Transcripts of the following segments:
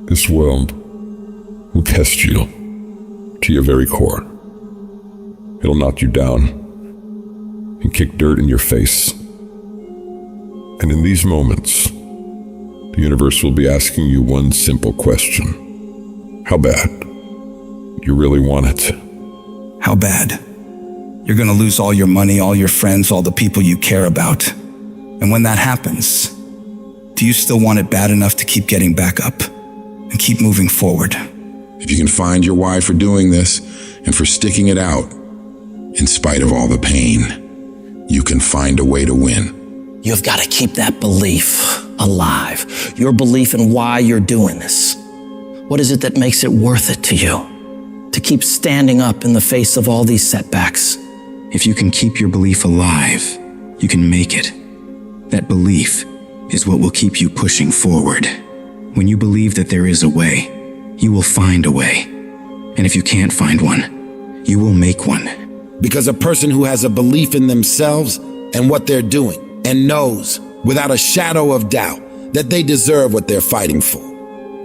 This world will test you to your very core. It'll knock you down and kick dirt in your face. And in these moments, the universe will be asking you one simple question. How bad? You really want it? How bad? You're gonna lose all your money, all your friends, all the people you care about. And when that happens, do you still want it bad enough to keep getting back up and keep moving forward? If you can find your why for doing this and for sticking it out, in spite of all the pain, you can find a way to win. You've got to keep that belief alive. Your belief in why you're doing this. What is it that makes it worth it to you? To keep standing up in the face of all these setbacks. If you can keep your belief alive, you can make it. That belief is what will keep you pushing forward. When you believe that there is a way, you will find a way. And if you can't find one, you will make one. Because a person who has a belief in themselves and what they're doing and knows without a shadow of doubt that they deserve what they're fighting for,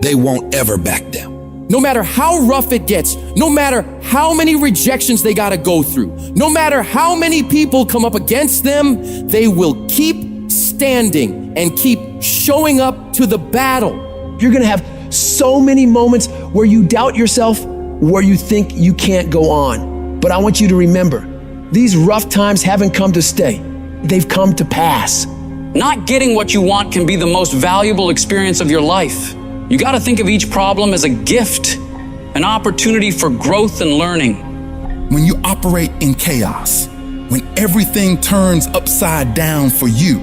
they won't ever back down. No matter how rough it gets, no matter how many rejections they gotta go through, no matter how many people come up against them, they will keep standing and keep showing up to the battle. You're gonna have so many moments where you doubt yourself, where you think you can't go on. But I want you to remember, these rough times haven't come to stay. They've come to pass. Not getting what you want can be the most valuable experience of your life. You got to think of each problem as a gift, an opportunity for growth and learning. When you operate in chaos, when everything turns upside down for you,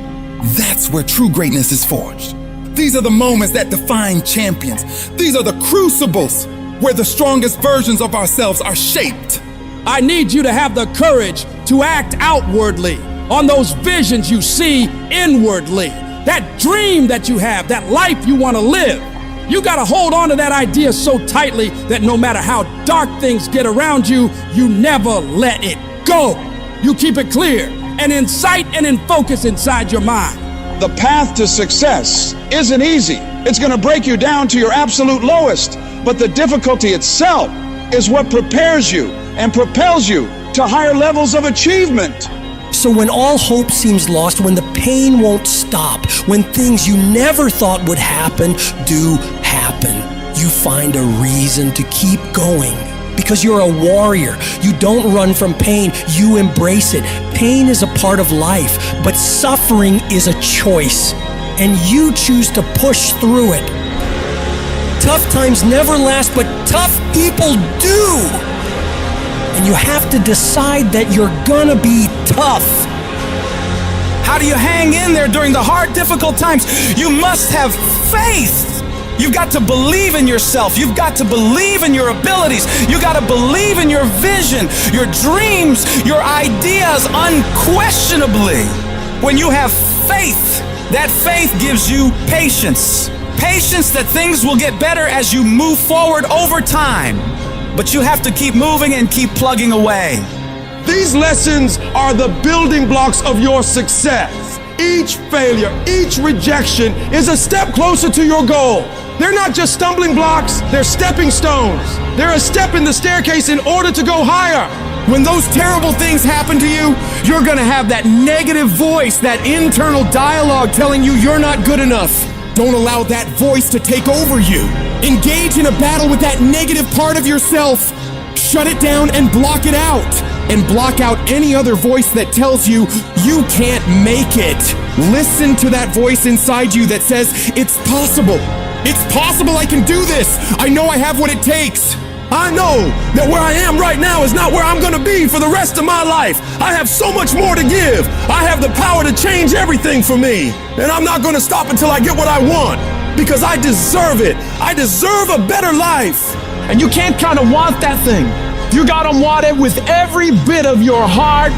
that's where true greatness is forged. These are the moments that define champions. These are the crucibles where the strongest versions of ourselves are shaped. I need you to have the courage to act outwardly on those visions you see inwardly. That dream that you have, that life you want to live. You got to hold on to that idea so tightly that no matter how dark things get around you, you never let it go. You keep it clear and in sight and in focus inside your mind. The path to success isn't easy. It's going to break you down to your absolute lowest. But the difficulty itself is what prepares you and propels you to higher levels of achievement. So when all hope seems lost, when the pain won't stop, when things you never thought would happen do happen, you find a reason to keep going. Because you're a warrior. You don't run from pain, you embrace it. Pain is a part of life, but suffering is a choice. And you choose to push through it. Tough times never last, but tough people do. And you have to decide that you're gonna be tough. How do you hang in there during the hard, difficult times? You must have faith. You've got to believe in yourself. You've got to believe in your abilities. You got to believe in your vision, your dreams, your ideas unquestionably. When you have faith, that faith gives you patience. Patience that things will get better as you move forward over time. But you have to keep moving and keep plugging away. These lessons are the building blocks of your success. Each failure, each rejection is a step closer to your goal. They're not just stumbling blocks, they're stepping stones. They're a step in the staircase in order to go higher. When those terrible things happen to you, you're gonna have that negative voice, that internal dialogue telling you you're not good enough. Don't allow that voice to take over you. Engage in a battle with that negative part of yourself. Shut it down and block it out. And block out any other voice that tells you you can't make it. Listen to that voice inside you that says, it's possible. It's possible I can do this. I know I have what it takes. I know that where I am right now is not where I'm gonna be for the rest of my life. I have so much more to give. I have the power to change everything for me. And I'm not gonna stop until I get what I want. Because I deserve it. I deserve a better life. And you can't kind of want that thing. You gotta want it with every bit of your heart,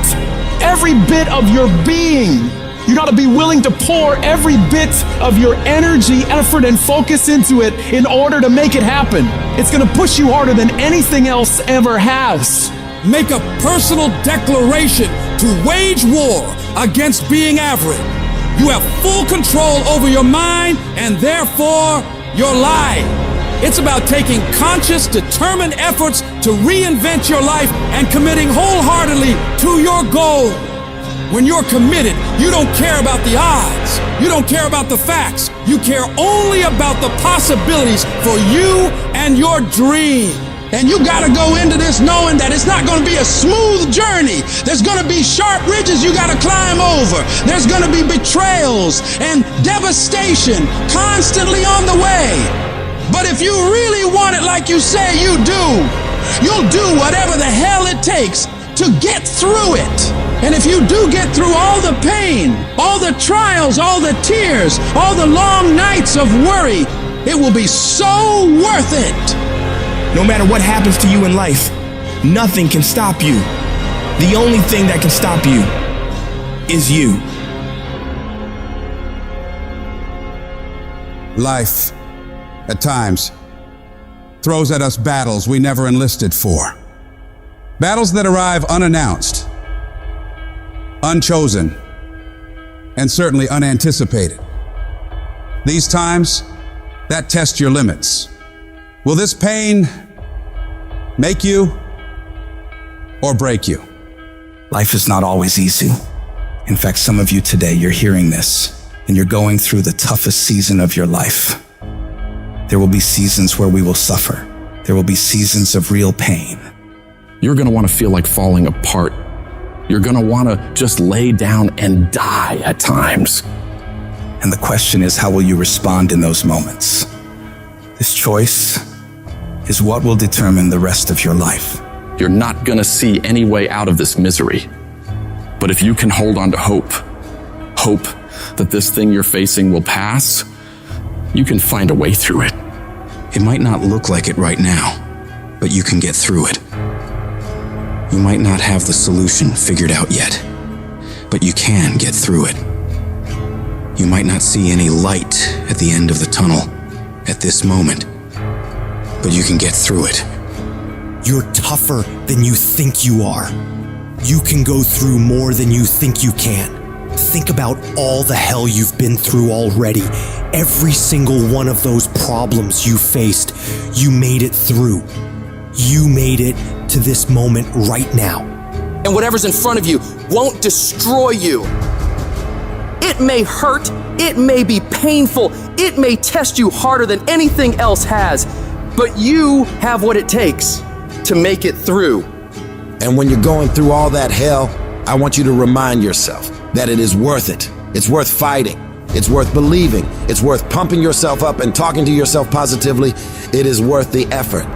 every bit of your being. You gotta be willing to pour every bit of your energy, effort, and focus into it in order to make it happen. It's gonna push you harder than anything else ever has. Make a personal declaration to wage war against being average. You have full control over your mind and therefore you're lying. It's about taking conscious, determined efforts to reinvent your life and committing wholeheartedly to your goal. When you're committed, you don't care about the odds. You don't care about the facts. You care only about the possibilities for you and your dream. And you gotta go into this knowing that it's not gonna be a smooth journey. There's gonna be sharp ridges you gotta climb over. There's gonna be betrayals and devastation constantly on the way. But if you really want it like you say you do, you'll do whatever the hell it takes to get through it. And if you do get through all the pain, all the trials, all the tears, all the long nights of worry, it will be so worth it. No matter what happens to you in life, nothing can stop you. The only thing that can stop you is you. Life, at times, throws at us battles we never enlisted for. Battles that arrive unannounced, unchosen, and certainly unanticipated. These times, that test your limits. Will this pain make you or break you? Life is not always easy. In fact, some of you today, you're hearing this and you're going through the toughest season of your life. There will be seasons where we will suffer. There will be seasons of real pain. You're going to want to feel like falling apart. You're going to want to just lay down and die at times. And the question is, how will you respond in those moments? This choice is what will determine the rest of your life. You're not going to see any way out of this misery. But if you can hold on to hope that this thing you're facing will pass, you can find a way through it. It might not look like it right now, but you can get through it. You might not have the solution figured out yet, but you can get through it. You might not see any light at the end of the tunnel at this moment, but you can get through it. You're tougher than you think you are. You can go through more than you think you can. Think about all the hell you've been through already. Every single one of those problems you faced, you made it through. You made it to this moment right now. And whatever's in front of you won't destroy you. It may hurt, it may be painful, it may test you harder than anything else has, but you have what it takes to make it through. And when you're going through all that hell, I want you to remind yourself that it is worth it. It's worth fighting. It's worth believing. It's worth pumping yourself up and talking to yourself positively. It is worth the effort.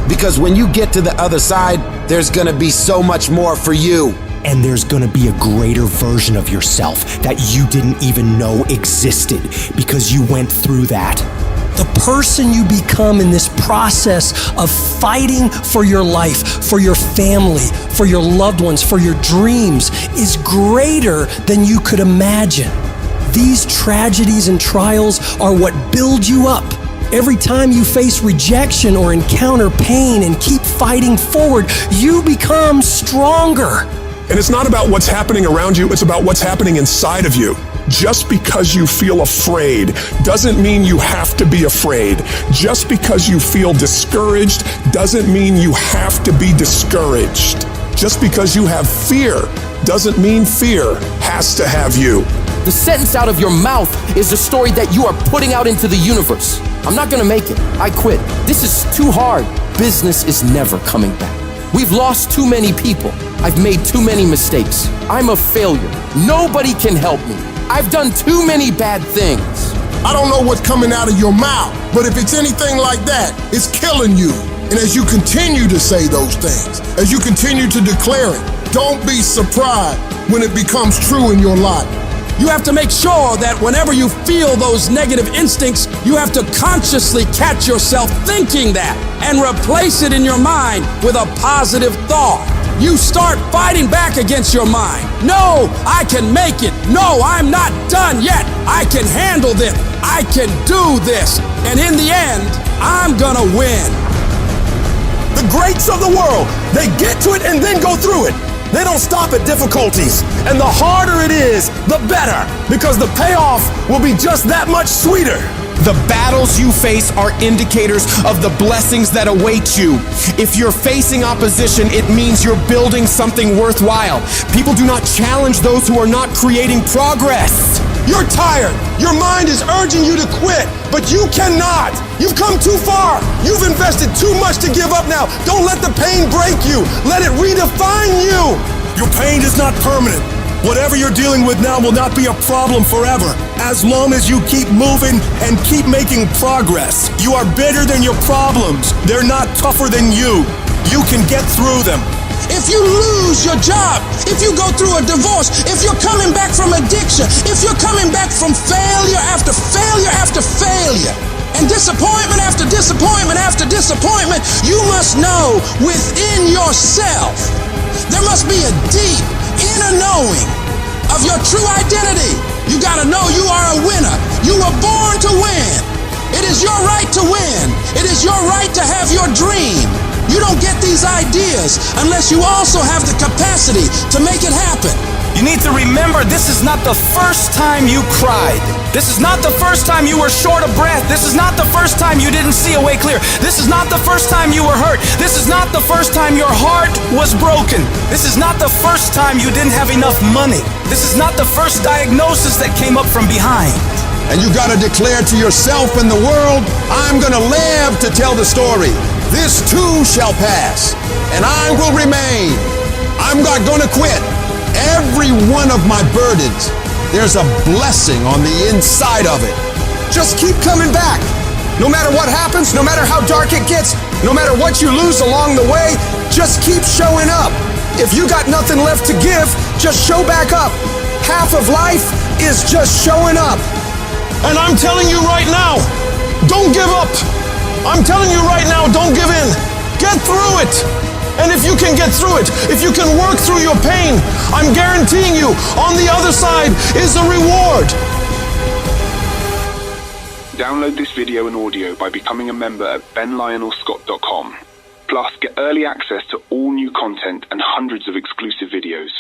Because when you get to the other side, there's gonna be so much more for you. And there's gonna be a greater version of yourself that you didn't even know existed because you went through that. The person you become in this process of fighting for your life, for your family, for your loved ones, for your dreams is greater than you could imagine. These tragedies and trials are what build you up. Every time you face rejection or encounter pain and keep fighting forward, you become stronger. And it's not about what's happening around you, it's about what's happening inside of you. Just because you feel afraid doesn't mean you have to be afraid. Just because you feel discouraged doesn't mean you have to be discouraged. Just because you have fear doesn't mean fear has to have you. The sentence out of your mouth is a story that you are putting out into the universe. I'm not gonna make it. I quit. This is too hard. Business is never coming back. We've lost too many people. I've made too many mistakes. I'm a failure. Nobody can help me. I've done too many bad things. I don't know what's coming out of your mouth, but if it's anything like that, it's killing you. And as you continue to say those things, as you continue to declare it, don't be surprised when it becomes true in your life. You have to make sure that whenever you feel those negative instincts, you have to consciously catch yourself thinking that and replace it in your mind with a positive thought. You start fighting back against your mind. No, I can make it. No, I'm not done yet. I can handle this. I can do this. And in the end, I'm gonna win. The greats of the world, they get to it and then go through it. They don't stop at difficulties. And the harder it is, the better, because the payoff will be just that much sweeter. The battles you face are indicators of the blessings that await you. If you're facing opposition, it means you're building something worthwhile. People do not challenge those who are not creating progress. You're tired. Your mind is urging you to quit, but you cannot. You've come too far. You've invested too much to give up now. Don't let the pain break you. Let it redefine you. Your pain is not permanent. Whatever you're dealing with now will not be a problem forever, as long as you keep moving and keep making progress. You are bigger than your problems. They're not tougher than you. You can get through them. If you lose your job, if you go through a divorce, if you're coming back from addiction, if you're coming back from failure after failure after failure, and disappointment after disappointment after disappointment, you must know within yourself, there must be a deep inner knowing of your true identity. You gotta know you are a winner. You were born to win. It is your right to win. It is your right to have your dream. You don't get these ideas unless you also have the capacity to make it happen. You need to remember, this is not the first time you cried. This is not the first time you were short of breath. This is not the first time you didn't see a way clear. This is not the first time you were hurt. This is not the first time your heart was broken. This is not the first time you didn't have enough money. This is not the first diagnosis that came up from behind. And you gotta declare to yourself and the world, I'm gonna live to tell the story. This too shall pass, and I will remain. I'm not gonna quit. Every one of my burdens, there's a blessing on the inside of it. Just keep coming back. No matter what happens, no matter how dark it gets, no matter what you lose along the way, just keep showing up. If you got nothing left to give, just show back up. Half of life is just showing up. And I'm telling you right now, don't give up. I'm telling you right now, don't give in. Get through it. And if you can get through it, if you can work through your pain, I'm guaranteeing you, on the other side is a reward. Download this video and audio by becoming a member at benlionelscott.com. Plus, get early access to all new content and hundreds of exclusive videos.